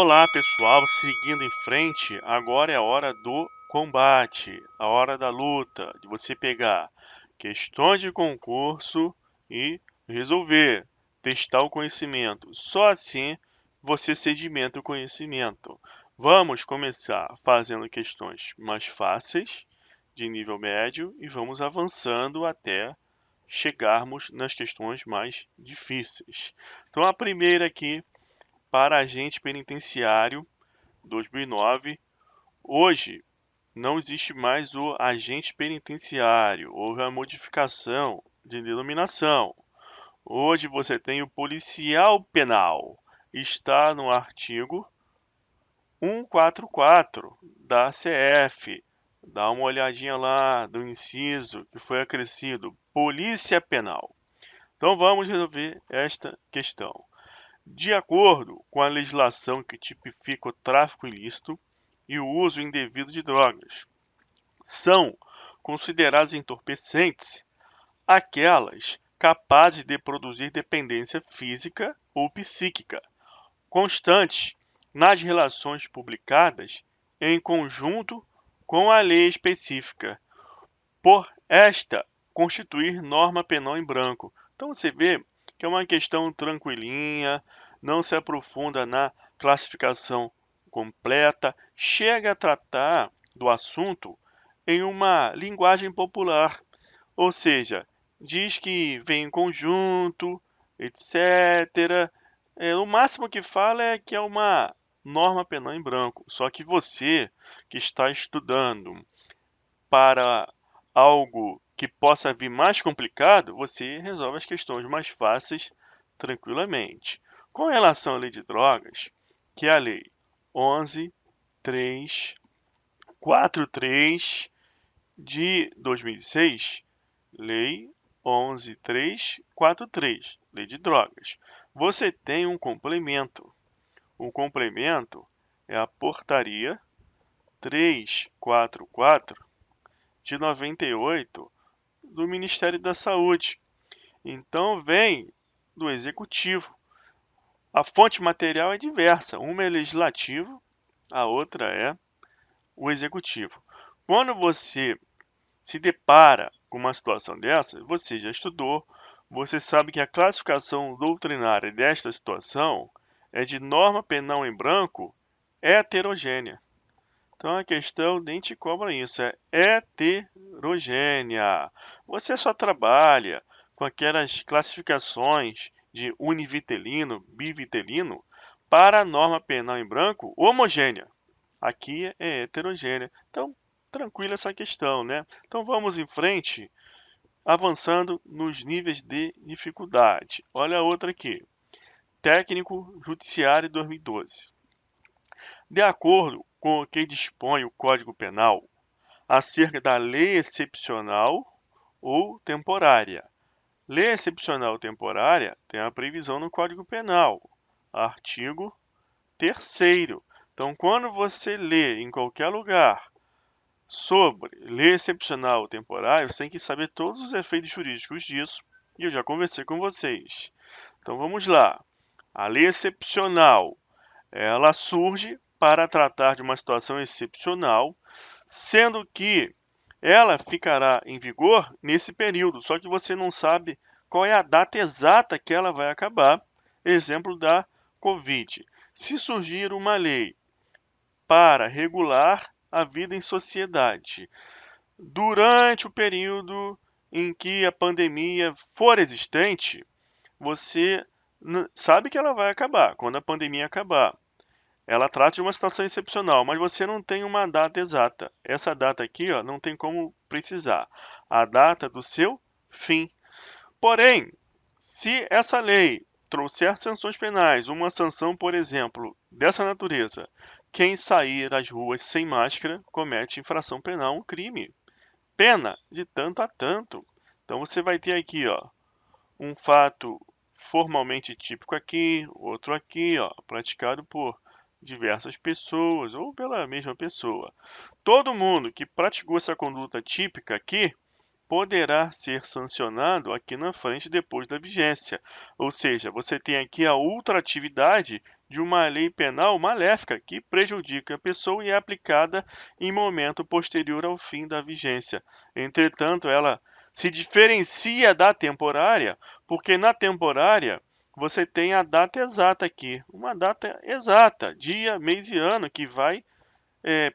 Olá pessoal, seguindo em frente, agora é a hora do combate, a hora da luta, de você pegar questões de concurso e resolver, testar o conhecimento. Só assim você sedimenta o conhecimento. Vamos começar fazendo questões mais fáceis, de nível médio, e vamos avançando até chegarmos nas questões mais difíceis. Então a primeira aqui para agente penitenciário 2009. Hoje não existe mais o agente penitenciário, houve a modificação de denominação. Hoje você tem o policial penal. Está no artigo 144 da CF. Dá uma olhadinha lá do inciso que foi acrescido, Polícia Penal. Então vamos resolver esta questão. De acordo com a legislação que tipifica o tráfico ilícito e o uso indevido de drogas, são consideradas entorpecentes aquelas capazes de produzir dependência física ou psíquica, constantes nas relações publicadas em conjunto com a lei específica, por esta constituir norma penal em branco. Então você vê que é uma questão tranquilinha, não se aprofunda na classificação completa, chega a tratar do assunto em uma linguagem popular, ou seja, diz que vem em conjunto, etc. O máximo que fala é que é uma norma penal em branco. Só que você que está estudando para algo que possa vir mais complicado, você resolve as questões mais fáceis tranquilamente. Com relação à lei de drogas, que é a lei 11.343 de 2006, lei 11.343, lei de drogas. Você tem um complemento. O complemento é a portaria 344 de 98 do Ministério da Saúde. Então vem do Executivo. A fonte material é diversa. Uma é legislativo, a outra é o Executivo. Quando você se depara com uma situação dessa, você já estudou, você sabe que a classificação doutrinária desta situação é de norma penal em branco heterogênea. Então a questão nem te cobra isso, é heterogênea. Você só trabalha com aquelas classificações de univitelino, bivitelino, para a norma penal em branco homogênea. Aqui é heterogênea. Então, tranquila essa questão, né? Então vamos em frente, avançando nos níveis de dificuldade. Olha a outra aqui. Técnico Judiciário 2012. De acordo com o que dispõe o Código Penal acerca da lei excepcional ou temporária. Lei excepcional ou temporária tem a previsão no Código Penal, artigo 3º. Então, quando você lê em qualquer lugar sobre lei excepcional ou temporária, você tem que saber todos os efeitos jurídicos disso, e eu já conversei com vocês. Então, vamos lá. A lei excepcional, ela surge para tratar de uma situação excepcional, sendo que ela ficará em vigor nesse período, só que você não sabe qual é a data exata que ela vai acabar. Exemplo da Covid. Se surgir uma lei para regular a vida em sociedade durante o período em que a pandemia for existente, você sabe que ela vai acabar, quando a pandemia acabar. Ela trata de uma situação excepcional, mas você não tem uma data exata. Essa data aqui, ó, não tem como precisar. A data do seu fim. Porém, se essa lei trouxer sanções penais, uma sanção, por exemplo, dessa natureza, quem sair às ruas sem máscara comete infração penal, um crime. Pena de tanto a tanto. Então você vai ter aqui, ó, um fato formalmente típico aqui, outro aqui, ó, praticado por diversas pessoas ou pela mesma pessoa. Todo mundo que praticou essa conduta típica aqui poderá ser sancionado aqui na frente depois da vigência. Ou seja, você tem aqui a ultratividade de uma lei penal maléfica que prejudica a pessoa e é aplicada em momento posterior ao fim da vigência. Entretanto, ela se diferencia da temporária, porque na temporária você tem a data exata aqui, uma data exata, dia, mês e ano, que vai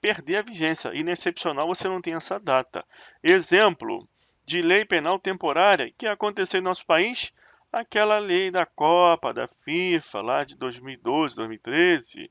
perder a vigência. E no excepcional você não tem essa data. Exemplo de lei penal temporária que aconteceu em nosso país, aquela lei da Copa, da FIFA, lá de 2012, 2013,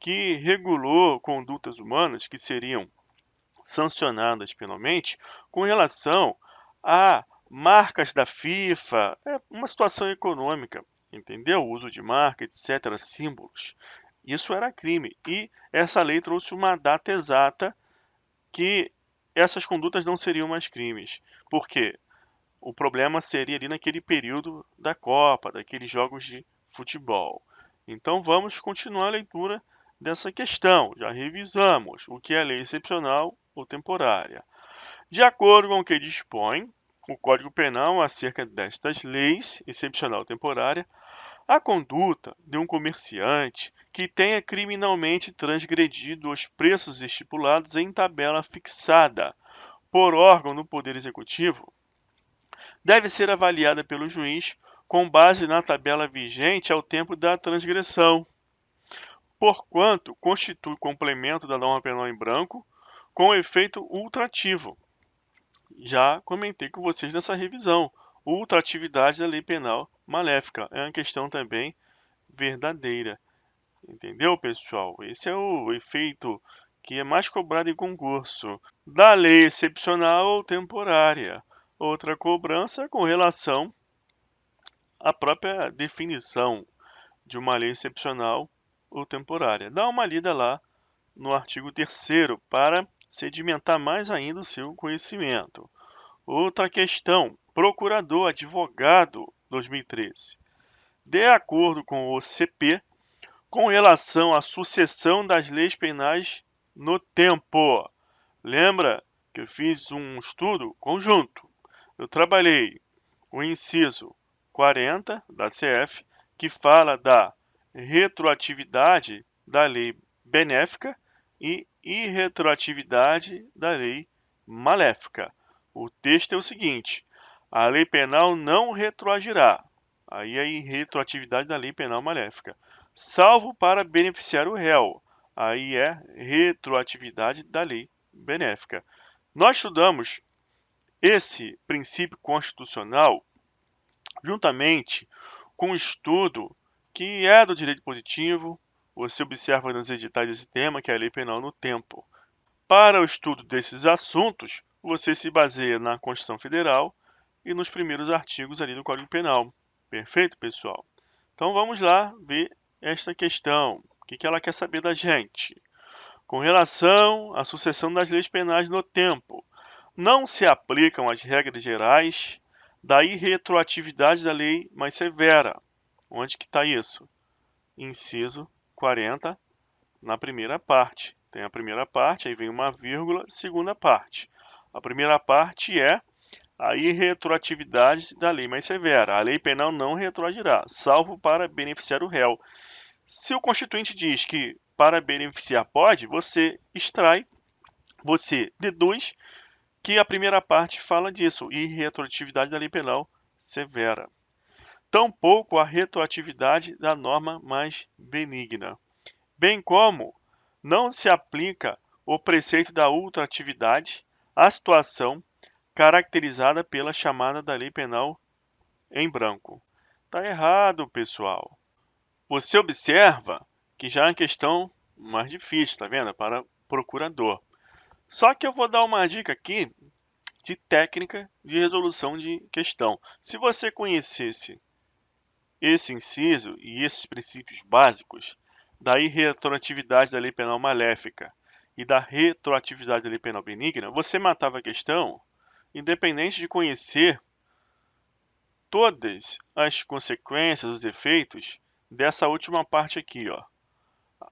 que regulou condutas humanas que seriam sancionadas penalmente com relação a marcas da FIFA, uma situação econômica, entendeu? O uso de marca, etc., símbolos. Isso era crime. E essa lei trouxe uma data exata que essas condutas não seriam mais crimes. Por quê? O problema seria ali naquele período da Copa, daqueles jogos de futebol. Então vamos continuar a leitura dessa questão. Já revisamos o que é lei excepcional ou temporária. De acordo com o que dispõe o Código Penal acerca destas leis excepcional ou temporária, a conduta de um comerciante que tenha criminalmente transgredido os preços estipulados em tabela fixada por órgão do Poder Executivo deve ser avaliada pelo juiz com base na tabela vigente ao tempo da transgressão, porquanto constitui complemento da norma penal em branco com efeito ultrativo. Já comentei com vocês nessa revisão. Ultratividade da lei penal maléfica é uma questão também verdadeira. Entendeu, pessoal? Esse é o efeito que é mais cobrado em concurso da lei excepcional ou temporária. Outra cobrança é com relação à própria definição de uma lei excepcional ou temporária. Dá uma lida lá no artigo 3º para sedimentar mais ainda o seu conhecimento. Outra questão, procurador, advogado, 2013. De acordo com o CP, com relação à sucessão das leis penais no tempo. Lembra que eu fiz um estudo conjunto? Eu trabalhei o inciso 40 da CF, que fala da retroatividade da lei benéfica e irretroatividade da lei maléfica. O texto é o seguinte: a lei penal não retroagirá. Aí é a irretroatividade da lei penal maléfica, salvo para beneficiar o réu. Aí é retroatividade da lei benéfica. Nós estudamos esse princípio constitucional juntamente com o estudo que é do direito positivo. Você observa nos editais desse tema, que é a lei penal no tempo. Para o estudo desses assuntos, você se baseia na Constituição Federal e nos primeiros artigos ali do Código Penal. Perfeito, pessoal? Então vamos lá ver esta questão. O que ela quer saber da gente? Com relação à sucessão das leis penais no tempo, não se aplicam as regras gerais da irretroatividade da lei mais severa. Onde que está isso? Inciso 40, na primeira parte. Tem a primeira parte, aí vem uma vírgula, segunda parte. A primeira parte é a irretroatividade da lei mais severa. A lei penal não retroagirá, salvo para beneficiar o réu. Se o Constituinte diz que para beneficiar pode, você extrai, você deduz que a primeira parte fala disso, irretroatividade da lei penal severa. Tampouco a retroatividade da norma mais benigna, bem como não se aplica o preceito da ultratividade à situação caracterizada pela chamada da lei penal em branco. Tá errado, pessoal. Você observa que já é uma questão mais difícil, tá vendo? Para procurador. Só que eu vou dar uma dica aqui de técnica de resolução de questão. Se você conhecesse esse inciso e esses princípios básicos da irretroatividade da lei penal maléfica e da retroatividade da lei penal benigna, você matava a questão independente de conhecer todas as consequências, os efeitos dessa última parte aqui, ó.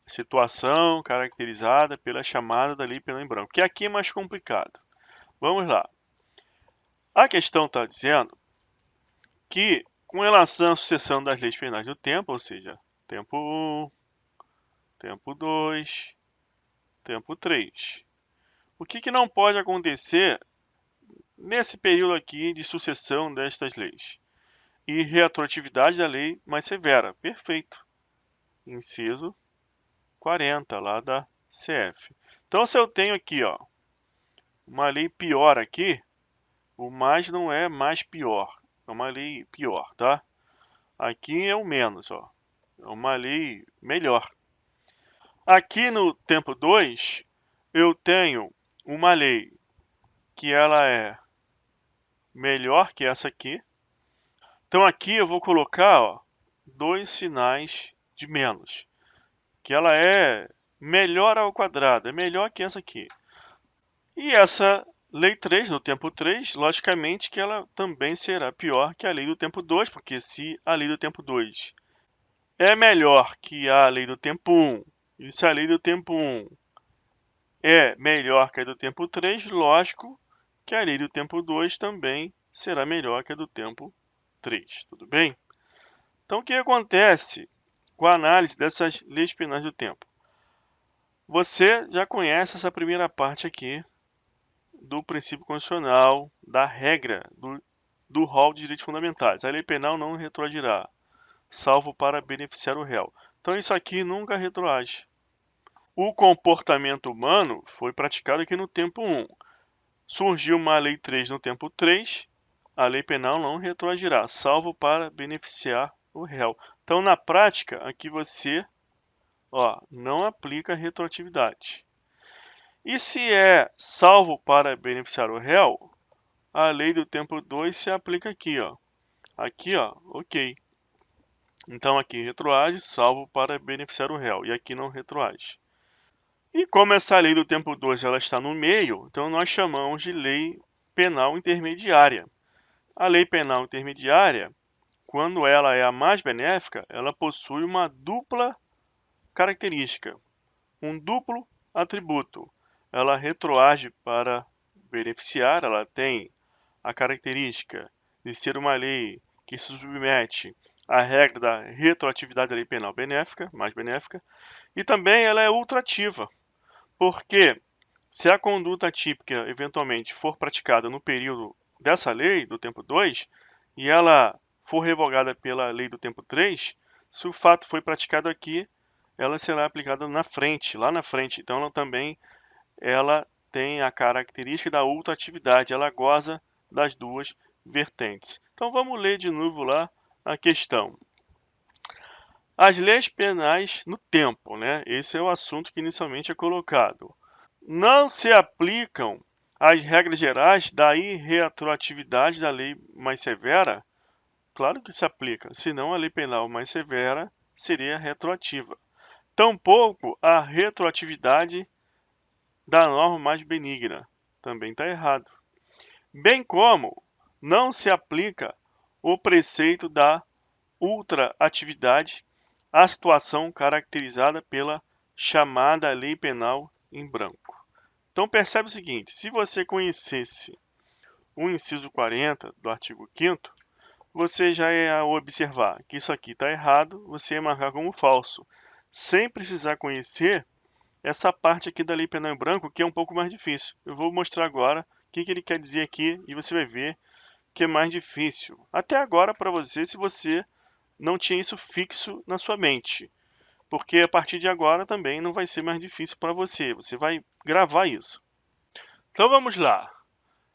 Situação caracterizada pela chamada da lei penal em branco, que aqui é mais complicado. Vamos lá. A questão está dizendo que, com relação à sucessão das leis penais do tempo, ou seja, tempo 1, tempo 2, tempo 3, o que não pode acontecer nesse período aqui de sucessão destas leis? E retroatividade da lei mais severa. Perfeito. Inciso 40, lá da CF. Então, se eu tenho aqui, ó, uma lei pior aqui, o mais não é mais pior. É uma lei pior, tá? Aqui é o menos, ó. É uma lei melhor. Aqui no tempo 2, eu tenho uma lei que ela é melhor que essa aqui. Então aqui eu vou colocar, ó, dois sinais de menos, que ela é melhor ao quadrado, é melhor que essa aqui. E essa lei 3, no tempo 3, logicamente que ela também será pior que a lei do tempo 2, porque se a lei do tempo 2 é melhor que a lei do tempo 1, e se a lei do tempo 1 é melhor que a do tempo 3, lógico que a lei do tempo 2 também será melhor que a do tempo 3, tudo bem? Então, o que acontece com a análise dessas leis penais do tempo? Você já conhece essa primeira parte aqui do princípio constitucional, da regra do rol de direitos fundamentais. A lei penal não retroagirá, salvo para beneficiar o réu. Então, isso aqui nunca retroage. O comportamento humano foi praticado aqui no tempo 1. Surgiu uma lei 3 no tempo 3, a lei penal não retroagirá, salvo para beneficiar o réu. Então, na prática, aqui você, ó, não aplica retroatividade. E se é salvo para beneficiar o réu, a lei do tempo 2 se aplica aqui, ó. Aqui, ó, ok. Então aqui retroage, salvo para beneficiar o réu. E aqui não retroage. E como essa lei do tempo 2 ela está no meio, então nós chamamos de lei penal intermediária. A lei penal intermediária, quando ela é a mais benéfica, ela possui uma dupla característica, um duplo atributo. Ela retroage para beneficiar, ela tem a característica de ser uma lei que se submete à regra da retroatividade da lei penal benéfica, mais benéfica, e também ela é ultrativa, porque se a conduta típica eventualmente for praticada no período dessa lei, do tempo 2, e ela for revogada pela lei do tempo 3, se o fato foi praticado aqui, ela será aplicada na frente, lá na frente. Então ela tem a característica da ultratividade, ela goza das duas vertentes. Então vamos ler de novo lá a questão. As leis penais no tempo, né? Esse é o assunto que inicialmente é colocado. Não se aplicam as regras gerais da irretroatividade da lei mais severa? Claro que se aplica, senão a lei penal mais severa seria retroativa. Tampouco a retroatividade da norma mais benigna. Também está errado. Bem como não se aplica o preceito da ultraatividade à situação caracterizada pela chamada lei penal em branco. Então percebe o seguinte, se você conhecesse o inciso 40 do artigo 5º, você já ia observar que isso aqui está errado, você ia marcar como falso, sem precisar conhecer essa parte aqui da lei penal em branco, que é um pouco mais difícil. Eu vou mostrar agora o que ele quer dizer aqui e você vai ver que é mais difícil. Até agora para você, se você não tinha isso fixo na sua mente. Porque a partir de agora também não vai ser mais difícil para você. Você vai gravar isso. Então vamos lá.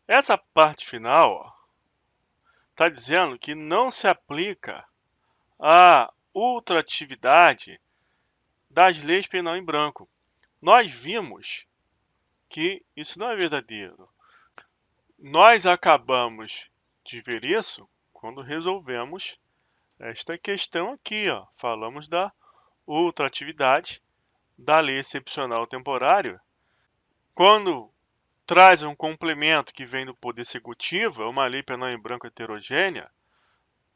Essa parte final está dizendo que não se aplica a ultratividade das leis penal em branco. Nós vimos que isso não é verdadeiro. Nós acabamos de ver isso quando resolvemos esta questão aqui, ó. Falamos da ultratividade da lei excepcional temporária. Quando traz um complemento que vem do Poder Executivo, é uma lei penal em branco heterogênea,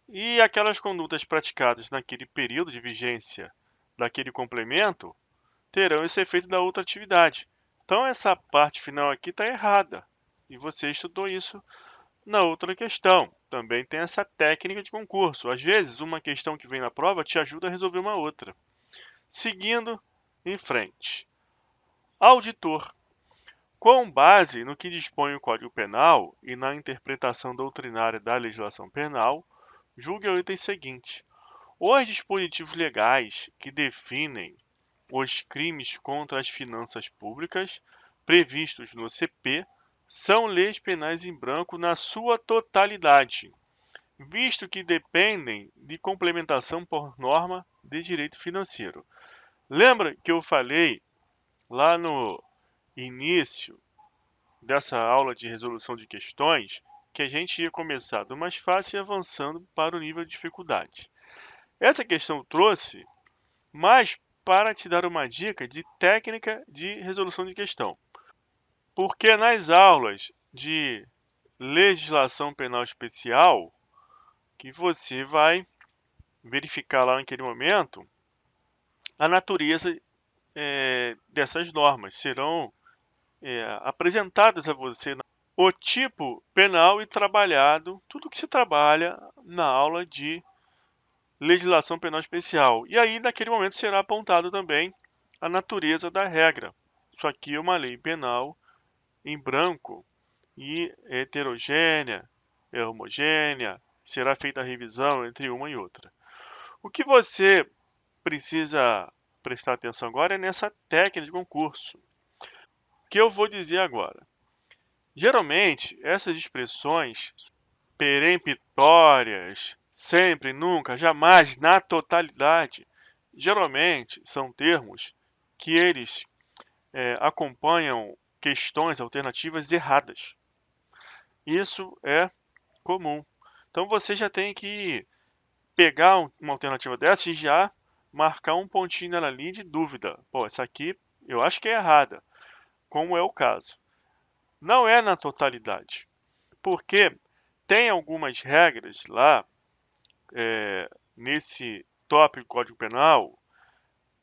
e aquelas condutas praticadas naquele período de vigência daquele complemento terão esse efeito da ultratividade. Então essa parte final aqui está errada, e você estudou isso na outra questão. Também tem essa técnica de concurso. Às vezes, uma questão que vem na prova te ajuda a resolver uma outra. Seguindo em frente. Auditor. Com base no que dispõe o Código Penal e na interpretação doutrinária da legislação penal, julgue o item seguinte: os dispositivos legais que definem os crimes contra as finanças públicas previstos no CP são leis penais em branco na sua totalidade, visto que dependem de complementação por norma de direito financeiro. Lembra que eu falei lá no início dessa aula de resolução de questões que a gente ia começar do mais fácil e avançando para o nível de dificuldade. Essa questão trouxe mais para te dar uma dica de técnica de resolução de questão. Porque nas aulas de legislação penal especial, que você vai verificar lá naquele momento, a natureza dessas normas serão apresentadas a você o tipo penal e trabalhado, tudo que se trabalha na aula de legislação penal especial. E aí, naquele momento, será apontado também a natureza da regra. Isso aqui é uma lei penal em branco e heterogênea, é homogênea, será feita a revisão entre uma e outra. O que você precisa prestar atenção agora é nessa técnica de concurso, que eu vou dizer agora. Geralmente, essas expressões peremptórias, sempre, nunca, jamais, na totalidade, geralmente são termos que eles acompanham questões alternativas erradas. Isso é comum. Então você já tem que pegar uma alternativa dessa e já marcar um pontinho nela ali de dúvida. Pô, essa aqui eu acho que é errada, como é o caso. Não é na totalidade, porque tem algumas regras lá nesse tópico do Código Penal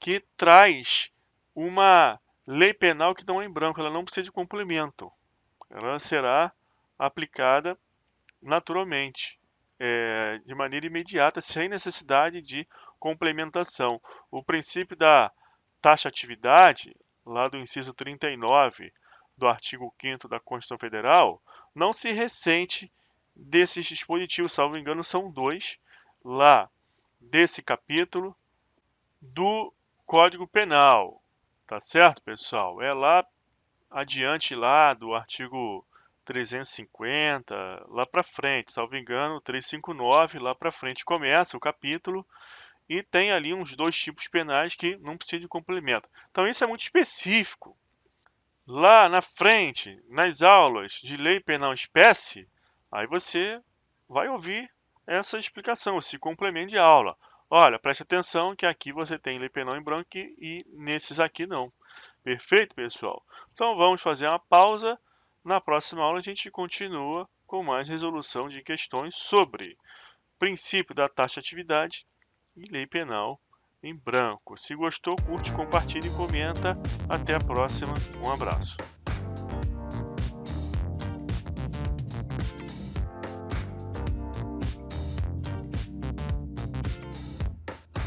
que traz uma lei penal que não é em branco, ela não precisa de complemento. Ela será aplicada naturalmente, de maneira imediata, sem necessidade de complementação. O princípio da taxatividade, lá do inciso 39 do artigo 5º da Constituição Federal, não se ressente desses dispositivos, salvo engano, são dois, lá desse capítulo do Código Penal. Tá certo, pessoal? É lá adiante lá do artigo 350, lá para frente, salvo engano, 359, lá para frente começa o capítulo e tem ali uns dois tipos penais que não precisa de complemento. Então isso é muito específico. Lá na frente, nas aulas de lei penal espécie, aí você vai ouvir essa explicação, esse complemento de aula. Olha, preste atenção que aqui você tem lei penal em branco e nesses aqui não. Perfeito, pessoal? Então vamos fazer uma pausa. Na próxima aula a gente continua com mais resolução de questões sobre princípio da taxatividade e lei penal em branco. Se gostou, curte, compartilha e comenta. Até a próxima. Um abraço.